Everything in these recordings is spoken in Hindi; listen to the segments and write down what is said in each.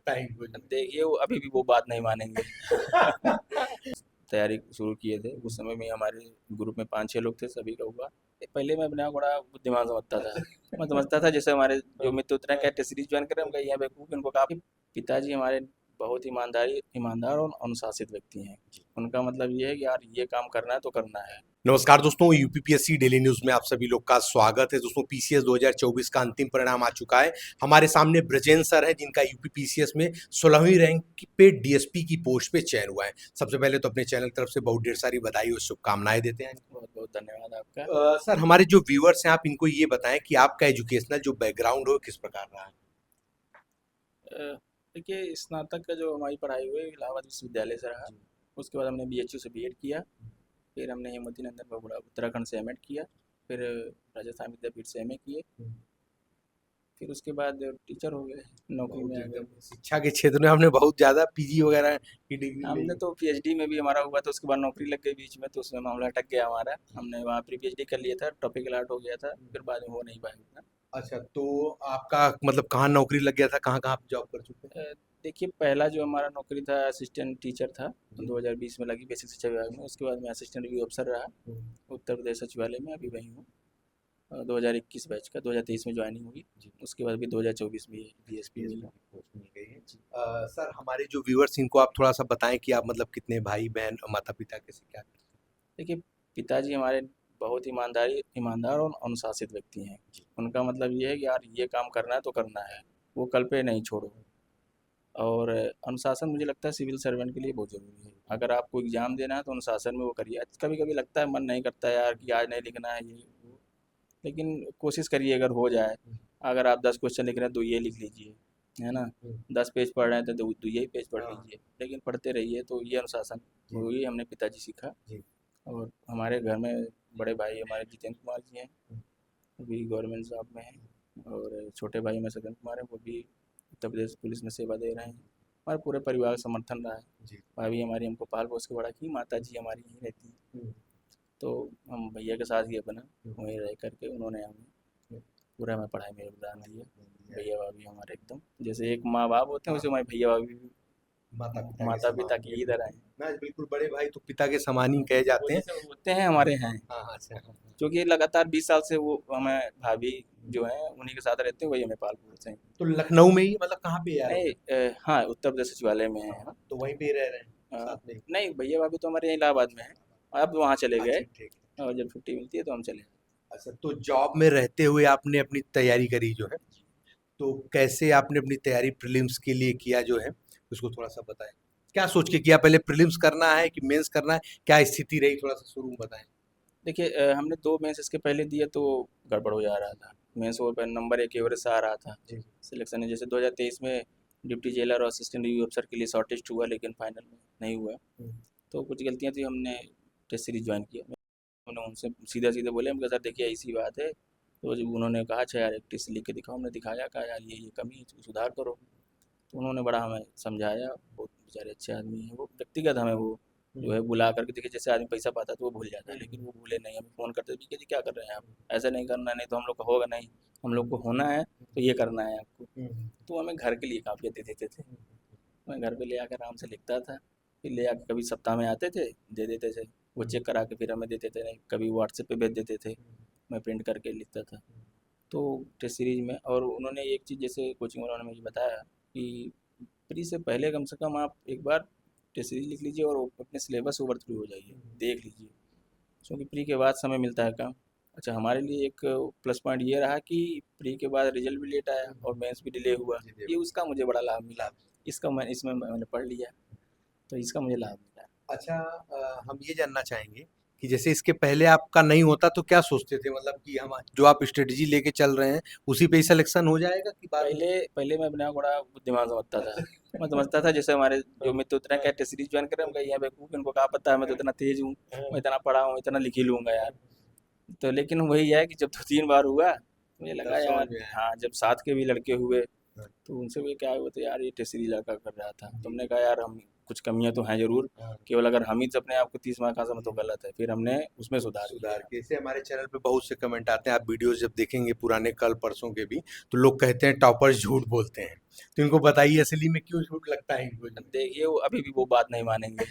लगता है इनको? देखिए वो अभी भी वो बात नहीं मानेंगे। तैयारी शुरू किए थे उस समय में हमारे ग्रुप में 5-6 लोग थे, सभी का हुआ। पहले मैं अपने आप बड़ा बुद्धिमान समझता था। मैं समझता था जैसे हमारे जो मित्र उतना क्या टेस्ट सीरीज ज्वाइन करें, उनका यह बेवकूफ़, इनको कहा। पिताजी हमारे बहुत ईमानदार और अनुशासित व्यक्ति हैं। उनका मतलब ये है कि यार ये काम करना है तो करना है। नमस्कार दोस्तों, यूपीपीएससी डेली न्यूज में आप सभी लोग का स्वागत है। दोस्तों, पीसीएस 2024 का अंतिम परिणाम आ चुका है। हमारे सामने ब्रजेंद्र सर हैं, जिनका यूपीपीसीएस में 16वीं रैंक पे डीएसपी की पोस्ट पे चयन हुआ है। सबसे पहले तो अपने चैनल की तरफ से बहुत ढेर सारी बधाई और शुभकामनाएं देते हैं। बहुत बहुत धन्यवाद आपका। सर, हमारे जो व्यूअर्स हैं, आप इनको ये बताएं कि आपका एजुकेशनल जो बैकग्राउंड हो किस प्रकार रहा है। देखिए, स्नातक का जो हमारी पढ़ाई हुई इलाहाबाद विश्वविद्यालय से रहा। उसके बाद हमने बीएचयू से बीएड किया। फिर हमने हेमवती नंदन बगुड़ा उत्तराखंड से एमएड किया। फिर राजस्थान विद्यापीठ से एमए किए। फिर उसके बाद टीचर हो गए, नौकरी में आ गए। शिक्षा के क्षेत्र में हमने बहुत ज्यादा पीजी वगैरह की डिग्री ली। हमने तो पीएचडी में भी हमारा हुआ था, उसके बाद नौकरी लग गई बीच में, तो उसमें मामला अटक गया हमारा। हमने वहाँ पर पीएचडी कर लिया था, टॉपिक अलॉट हो गया था, फिर बाद में हो नहीं पाया उतना। अच्छा, तो आपका मतलब कहाँ नौकरी लग गया था, कहाँ कहाँ आप जॉब कर चुके हैं? देखिए, पहला जो हमारा नौकरी था असिस्टेंट टीचर था, 2020 में लगी बेसिक शिक्षा विभाग में। उसके बाद मैं असिस्टेंट रिव्यू अफसर रहा उत्तर प्रदेश सचिवालय में, अभी वहीं हूँ। 2021 बैच का 2023 में ज्वाइनिंग हुई। उसके बाद भी 2024 में डीएसपी मिला। मिल गई है। सर, हमारे जो व्यूअर्स इनको आप थोड़ा सा बताएं कि आप मतलब कितने भाई बहन माता पिता कैसे क्या करते देखिए, पिताजी हमारे बहुत ईमानदार और अनुशासित व्यक्ति हैं। उनका मतलब ये है कि यार ये काम करना है तो करना है, वो कल पे नहीं छोड़ो। और अनुशासन मुझे लगता है सिविल सर्वेंट के लिए बहुत ज़रूरी है। अगर आपको एग्ज़ाम देना है तो अनुशासन में वो करिए। कभी कभी लगता है मन नहीं करता है यार कि आज नहीं लिखना है ये वो, लेकिन कोशिश करिए अगर हो जाए। अगर आप 10 क्वेश्चन लिख रहे हैं तो ये लिख लीजिए, है ना। 10 पेज पढ़ रहे हैं तो यही पेज पढ़ लीजिए, लेकिन पढ़ते रहिए। तो ये अनुशासन वही हमने पिताजी सीखा। और हमारे घर में बड़े भाई हमारे जितेंद्र कुमार जी हैं, वो भी गवर्नमेंट जॉब में हैं। और छोटे भाई हमारे सदन कुमार हैं, वो भी उत्तर प्रदेश पुलिस में सेवा दे रहे हैं। हमारे पूरे परिवार का समर्थन रहा है। भाभी हमारी हमको पाल पोस के बड़ा की, माता जी हमारी यहीं रहती हैं। तो हम भैया के साथ ही अपना वहीं रह करके उन्होंने हमें पूरा हमें पढ़ाई में योगदान दिया। भैया भाभी हमारे एकदम जैसे एक माँ बाप होते हैं, वैसे हमारे भैया भाभी भी माता पिता की ही तरह हैं। ना, बिल्कुल, बड़े भाई तो पिता के समान ही कहे वो जाते हैं। जैसे होते हैं हमारे हैं, हाँ हाँ, अच्छा, हाँ, क्योंकि लगातार 20 साल से वो हमें भाभी जो हैं उन्हीं के साथ रहते हैं, वही हमें पाल पोसते हैं। तो लखनऊ में ही मतलब कहाँ पे यार? नहीं, हाँ उत्तर प्रदेश सचिवालय में है हम। तो वहीं पे ही रह रहे हैं अ, साथ में? नहीं, भैया भाभी तो हमारे यहाँ इलाहाबाद में है। अब वहाँ चले अच्छा, गए, ठीक। और जब छुट्टी मिलती है तो हम चले जाते अच्छा, तो जॉब में रहते हुए आपने अपनी तैयारी करी जो है, तो कैसे आपने अपनी तैयारी प्रीलिम्स के लिए किया जो है, उसको थोड़ा सा बताएं। क्या सोच के किया, पहले प्रीलिम्स करना है कि मेंस करना है, क्या स्थिति रही, थोड़ा सा शुरू में बताएं। देखिए, हमने 2 मेंस इसके पहले दिए तो गड़बड़ हो जा रहा था। मेंस और पे नंबर एक एवरेज से आ रहा था। जी। सिलेक्शन है जैसे 2023 में डिप्टी जेलर और असिस्टेंट रिव्यू अफसर के लिए शॉर्टेस्ट हुआ, लेकिन फाइनल में नहीं हुआ। तो कुछ गलतियाँ थी, हमने टेस्ट सीरीज ज्वाइन किया। मैंने उनसे सीधा-सीधा बोले, हम कहा सर देखिए ऐसी बात है। तो जब उन्होंने कहा अच्छा यार एक टेस्ट लिख के दिखाओ, हमने दिखाया, कहा यार ये कमी है, इसको सुधार करो। तो उन्होंने बड़ा हमें समझाया। बहुत बेचारे अच्छे आदमी हैं वो। व्यक्तिगत हमें वो जो है बुला करके, देखिए जैसे आदमी पैसा पाता है तो वो भूल जाता है, लेकिन वो भूले नहीं। हमें फ़ोन करते ठीक है जी क्या कर रहे हैं आप, ऐसा नहीं करना, नहीं तो हम लोग का होगा नहीं, हम लोग को होना है तो ये करना है आपको। तो हमें घर के लिए काफ़ियत दे देते थे। मैं घर पे ले आकर आराम से लिखता था। फिर ले आके कभी सप्ताह में आते थे, दे देते थे। वो चेक करा के फिर हमें देते थे, नहीं कभी व्हाट्सएप पे भेज देते थे, मैं प्रिंट करके लिखता था। तो टेस्ट सीरीज में और उन्होंने एक चीज़ जैसे कोचिंग वालों ने मुझे बताया कि प्री से पहले कम से कम आप एक बार टेस्ट सीरीज लिख लीजिए और अपने सिलेबस ओवर थ्रू हो जाइए, देख लीजिए, क्योंकि प्री के बाद समय मिलता है कम। अच्छा, हमारे लिए एक प्लस पॉइंट ये रहा कि प्री के बाद रिजल्ट भी लेट आया और मेंस भी डिले हुआ। ये उसका मुझे बड़ा लाभ मिला। इसका इसमें मैंने पढ़ लिया, तो इसका मुझे लाभ मिला। अच्छा, हम ये जानना चाहेंगे कि जैसे इसके पहले आपका नहीं होता तो क्या सोचते थे, मतलब कि हम जो आप स्ट्रेटजी लेके चल रहे हैं उसी पे ही सिलेक्शन हो जाएगा कि बाद में? पहले पहले मैं अपने आप को बड़ा बुद्धिमान समझता था। मैं समझता था जैसे हमारे जो मित्र उतना क्या टेस्ट सीरीज ज्वाइन करें, उनका यह बेवकूफ़, इनको क्या पता है मैं तो इतना तेज़ हूँ, मैं इतना पढ़ा हूँ, इतना लिख ही लूँगा यार। तो लेकिन वही है कि जब 2-3 बार हुआ, मुझे तब लगा समझ यार में आया। हाँ, जब साथ के भी लड़के हुए हाँ। तो उनसे भी क्या हुआ, तो यार ये टेस्ट सीरीज लड़का कर रहा था, तो हमने कहा यार हम कुछ कमियां तो हैं जरूर, हाँ। केवल अगर हम ही से अपने आप को 30 मार्क का समय तो गलत है, फिर हमने उसमें सुधार सुधार किया। के ऐसे हमारे चैनल पे बहुत से कमेंट आते हैं, आप वीडियोस जब देखेंगे पुराने कल परसों के भी, तो लोग कहते हैं टॉपर्स झूठ बोलते हैं, तो इनको बताइए असली में क्यों झूठ लगता है इनको? देखिए वो अभी भी वो बात नहीं मानेंगे।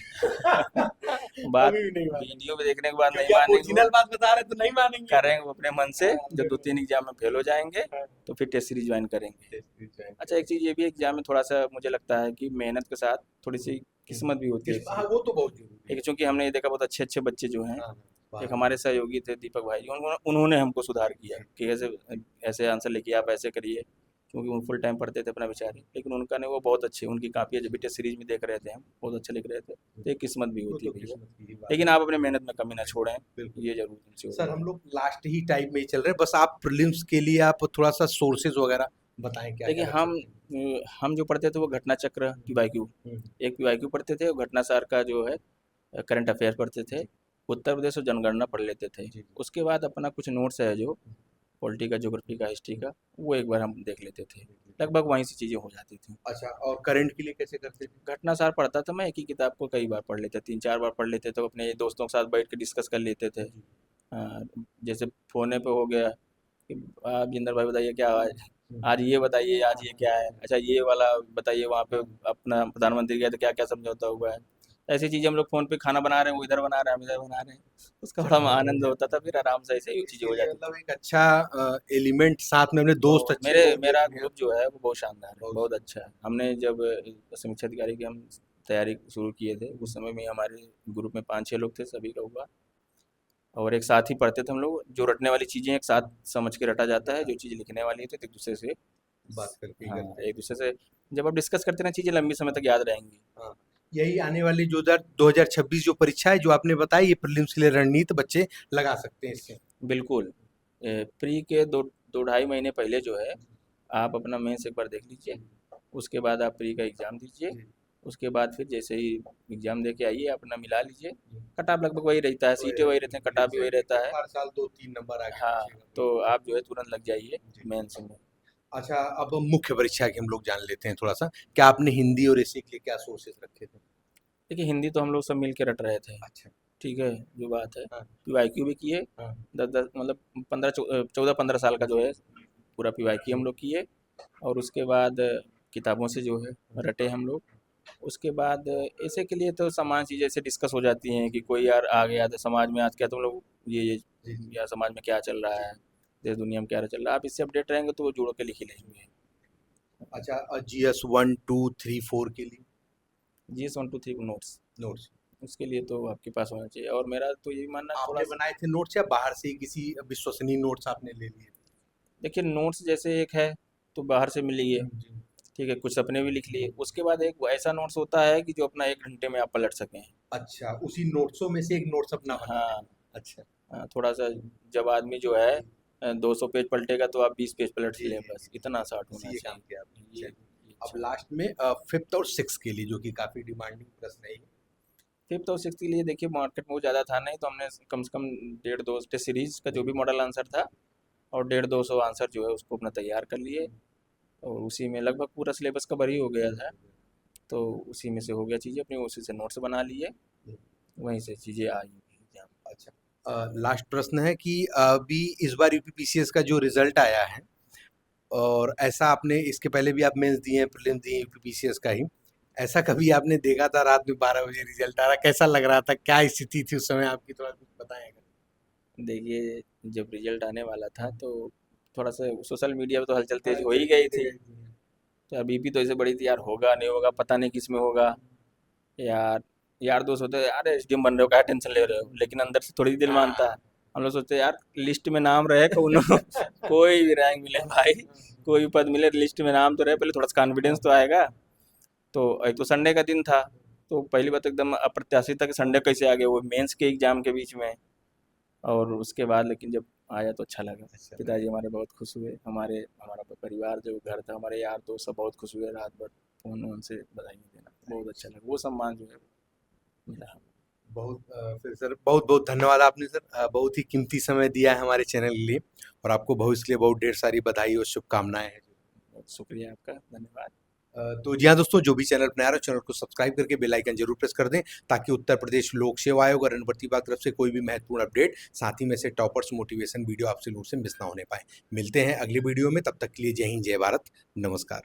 बात अभी भी नहीं मानेंगे वीडियो में देखने के बाद नहीं क्योंकि आप मानेंगे, वो ओरिजिनल बात बता रहे हैं तो नहीं मानेंगे। करेंगे वो अपने मन से, हाँ, जब 2-3 एग्जाम में फेल हो जाएंगे हाँ, तो फिर टेस्ट सीरीज ज्वाइन करेंगे। टेस्ट सीरीज ज्वाइन अच्छा, एक चीज़ ये भी एग्जाम में थोड़ा सा मुझे लगता है कि मेहनत के साथ थोड़ी सी करेंगे। किस्मत भी होती है। हाँ, वो तो बहुत जरूरी है। एक चूंकि हमने ये देखा बहुत अच्छे अच्छे बच्चे जो हैं, हाँ, हाँ, एक हमारे सहयोगी थे दीपक भाई जी, उन्होंने हमको सुधार किया कि ऐसे ऐसे आंसर लिखिए, आप ऐसे करिए, क्योंकि वो फुल टाइम पढ़ते थे अपना बेचारे, लेकिन उनका ने वो बहुत अच्छे, उनकी कापियाँ जब भी टेस्ट सीरीज में देख रहे थे हम, बहुत अच्छे लिख रहे थे, तो एक किस्मत भी वो होती तो है भैया। किस्मत की ही बात लेकिन है। आप अपने मेहनत में कमी ना छोड़ें, बिल्कुल। ये जरूर उनसे सर होगा। हम लोग लास्ट ही टाइम में ही चल रहे हैं, बस आप प्रीलिम्स के लिए आप थोड़ा सा सोर्सेज वगैरह बताएं क्या देखिए क्या रख सकते हैं? हम जो पढ़ते थे वो घटना चक्र पीवाईक्यू, हम्म, एक पीवाईक्यू पढ़ते थे, और घटना सार का जो है करंट अफेयर पढ़ते थे, जी उत्तर प्रदेश और जनगणना पढ़ लेते थे। जी उसके बाद अपना कुछ नोट्स है जो पॉलिटी का, ज्योग्राफी का, हिस्ट्री का, वो एक बार हम देख लेते थे, लगभग वहीं से चीज़ें हो जाती थी। अच्छा, और करंट के लिए कैसे करते थे? घटना सार पढ़ता था मैं, एक ही किताब को कई बार पढ़ लेते, 3-4 बार पढ़ लेते, तो अपने दोस्तों के साथ बैठ के डिस्कस कर लेते थे। जी जैसे फोने पे हो गया कि आप जिंदर भाई बताइए क्या आज, हम्म, आज ये बताइए, आज ये क्या है, अच्छा ये वाला बताइए, वहाँ पे अपना प्रधानमंत्री गया तो क्या क्या समझौता हुआ है। ऐसी चीज़ें हम लोग फ़ोन पे खाना बना रहे हैं, वो इधर बना रहे हैं, हम इधर बना रहे हैं, उसका अच्छा, बड़ा आनंद होता था, फिर आराम से ऐसे ही चीज़ें इसके हो लिए जाती थी। मतलब एक अच्छा एलिमेंट साथ में अपने दोस्त बहुत अच्छे लोग मेरा देख लिया। ग्रुप जो है वो बहुत शानदार है, बहुत बहुत अच्छा है। हमने जब समीक्षा अधिकारी की हम तैयारी शुरू किए थे, उस समय में हमारे ग्रुप में 5-6 लोग थे, सभी का हुआ, और एक साथ ही पढ़ते थे हम लोग, जो रटने वाली चीज़ें एक साथ समझ के रटा जाता है, जो चीज़ लिखने वाली होती है तो एक दूसरे से, बात करके ही हाँ, करते एक हैं। दूसरे से जब आप डिस्कस करते ना, चीज़ें लंबी समय तक याद रहेंगी। हाँ, यही आने वाली जो 2026 जो परीक्षा है जो आपने बताई, ये प्रीलिम्स के लिए रणनीति बच्चे लगा सकते हैं इससे। बिल्कुल, प्री के 2-2 ढाई महीने पहले जो है, आप अपना मेंस एक बार देख लीजिए, उसके बाद आप प्री का एग्ज़ाम दीजिए, जी उसके बाद फिर जैसे ही एग्ज़ाम दे के आइए, अपना मिला लीजिए, जी। कट ऑफ लगभग वही रहता है, वही सीटें वही रहते हैं, कट ऑफ भी वही रहता है। हर साल 2-3 नंबर आगे हाँ, पीछे का तो तो आप जो है तुरंत लग जाइए जी। मेंस में। अच्छा, अब मुख्य परीक्षा की हम लोग जान लेते हैं थोड़ा-सा। क्या आपने हिंदी और एसए के लिए क्या सोर्सेज़ रखे थे? देखिए हिंदी तो हम लोग सब मिल के रट रहे थे, अच्छा, ठीक है, जो बात है। हाँ, पीवाईक्यू भी किए, हाँ, 10-10 मतलब 14-15 साल का जो है पूरा पीवाईक्यू हम लोग किए, और उसके बाद किताबों से जो है रटे हम लोग। उसके बाद ऐसे के लिए तो सामान्य चीज़ें ऐसे डिस्कस हो जाती हैं कि कोई यार आ गया तो समाज में आज क्या तुम लोग ये जी, जी। या समाज में क्या चल रहा है, देश दुनिया में क्या चल रहा है, आप इससे अपडेट रहेंगे तो वो जोड़ के लिख ही लेंगे। अच्छा, जीएस 1, 2, 3, 4 के लिए GS 1-2-3 नोट्स, नोट्स उसके लिए तो आपके पास होना चाहिए, और मेरा तो यही मानना है थोड़ा आपने बनाए थे नोट्स या बाहर से ही किसी विश्वसनीय नोट्स आपने ले लिए? देखिए नोट्स जैसे एक है तो बाहर से मिल लिए, जी। ठीक है, कुछ अपने भी लिख लिए, उसके बाद एक ऐसा नोट्स होता है कि जो अपना 1 घंटे में आप पलट सकें। अच्छा, उसी नोट्सों में से एक नोट्स अपना बना हाँ, लें। अच्छा, थोड़ा सा, जब आदमी जो है 200 पेज पलटेगा तो आप 20 पेज पलट जी, लें, जी, बस जी। इतना शार्ट होना सीए काम किया आपने। चाहिए, ये चलिए, अब अच्छा है। लास्ट में 5th और 6th के लिए जो कि काफ़ी डिमांडिंग प्रश्न है ये। फिफ्थ और सिक्स के लिए देखिए मार्केट में वो ज़्यादा था नहीं, तो हमने कम से कम 150 टेस्ट सीरीज का जो भी मॉडल आंसर था, और 150-200 आंसर जो है उसको अपना तैयार कर लिए, और उसी में लगभग पूरा सिलेबस कवर ही हो गया था, तो उसी में से हो गया चीज़ें, अपनी उसी से नोट्स बना लिए, वहीं से चीज़ें आई एग्जाम। अच्छा, लास्ट प्रश्न है कि अभी इस बार यूपीपीसीएस का जो रिजल्ट आया है, और ऐसा आपने इसके पहले भी आप मेंस दिए हैं, प्रीलिम्स दिए हैं यूपीपीसीएस का ही, ऐसा कभी आपने देखा था रात में 12 बजे रिजल्ट आ रहा, कैसा लग रहा था, क्या स्थिति थी उस समय आपकी, थोड़ा कुछ बताएगा? देखिए जब रिजल्ट आने वाला था तो थोड़ा सा सोशल मीडिया पे तो हलचल तेज हो ही गई थी, तो अभी भी तो ऐसे बड़ी थी यार, होगा नहीं होगा पता नहीं किस में होगा, यार यार दोस्त होते यार एसडीएम बन रहे हो, क्या टेंशन ले रहे हो, लेकिन अंदर से थोड़ी दिल मानता है, हम लोग सोचते यार लिस्ट में नाम रहे कौन, कोई भी रैंक मिले भाई, कोई भी पद मिले, लिस्ट में नाम तो रहे, पहले थोड़ा सा कॉन्फिडेंस तो आएगा। तो एक तो संडे का दिन था, तो पहली बात एकदम अप्रत्याशित था कि संडे कैसे आ गया, वो मेंस के एग्जाम के बीच में, और उसके बाद लेकिन जब आया तो अच्छा लगा। अच्छा लगा। पिताजी हमारे बहुत खुश हुए, हमारा परिवार जो घर था, हमारे यार दोस्त सब बहुत खुश हुए, रात भर फ़ोन वोन से बधाई देना, बहुत अच्छा लगा, वो सम्मान जो है मिला। बहुत फिर सर बहुत बहुत धन्यवाद आपने सर, बहुत ही कीमती समय दिया है हमारे चैनल के लिए, और आपको भविष्य के लिए बहुत ढेर सारी बधाई और शुभकामनाएं हैं। बहुत शुक्रिया आपका, धन्यवाद। तो जी हाँ दोस्तों, जो भी चैनल पर नया हो चैनल को सब्सक्राइब करके बेल आइकन जरूर प्रेस कर दें, ताकि उत्तर प्रदेश लोक सेवा आयोग और अन्न विभाग तरफ से कोई भी महत्वपूर्ण अपडेट, साथ ही में से टॉपर्स मोटिवेशन वीडियो आपसे लोग से मिस ना होने पाए। मिलते हैं अगली वीडियो में, तब तक के लिए जय हिंद, जय भारत, नमस्कार।